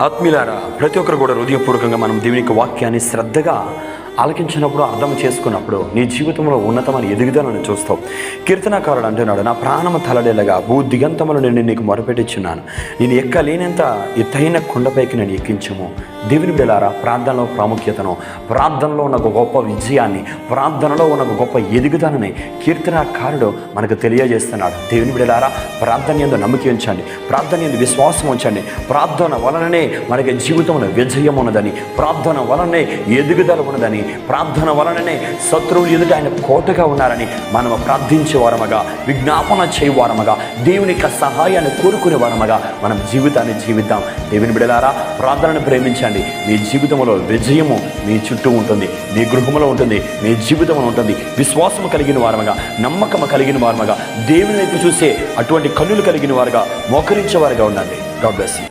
ఆత్మీయులారా, ప్రతి ఒక్కరు కూడా హృదయపూర్వకంగా మనం దేవుని యొక్క వాక్యాన్ని శ్రద్ధగా ఆలకించినప్పుడు, అర్థం చేసుకున్నప్పుడు నీ జీవితంలో ఉన్నతమైన ఎదుగుదలను చూస్తావు. కీర్తనకారుడు అంటున్నాడు, నా ప్రాణము తలడేలాగా భూదిగంతములు నేను నీకు మొరపెట్టుచున్నాను, నేను ఎక్కలేనంత ఎత్తైన కొండపైకి నేను ఎక్కించము. దేవుని బిడ్డలారా, ప్రార్థనలో ప్రాముఖ్యతను, ప్రార్థనలో ఉన్న ఒక గొప్ప విజయాన్ని, ప్రార్థనలో ఉన్న ఒక గొప్ప ఎదుగుదలని కీర్తనకారుడు మనకు తెలియజేస్తున్నాడు. దేవుని బిడ్డలారా, ప్రార్థన యందు నమ్మకం ఉంచండి, ప్రార్థన యందు విశ్వాసం ఉంచండి. ప్రార్థన వలననే మనకి జీవితంలో విజయం ఉన్నదని, ప్రార్థన వలనే ఎదుగుదల ఉన్నదని, ప్రార్థన వలననే శత్రువులు ఎదుట ఆయన కోటగా ఉన్నారని మనము ప్రార్థించే వారమగా, విజ్ఞాపన చేయవారమగా, దేవుని యొక్క సహాయాన్ని కోరుకునే వారమగా మనం జీవితాన్ని జీవిద్దాం. దేవుని బిడ్డలారా, ప్రార్థనను ప్రేమించండి. మీ జీవితంలో విజయము మీ చుట్టూ ఉంటుంది, మీ గృహంలో ఉంటుంది, మీ జీవితంలో ఉంటుంది. విశ్వాసము కలిగిన వారమగా, నమ్మకము కలిగిన వారమగా, దేవుని వైపు చూసే అటువంటి కన్నులు కలిగిన వారుగా, మోకరించే వారుగా ఉండండి. God bless you.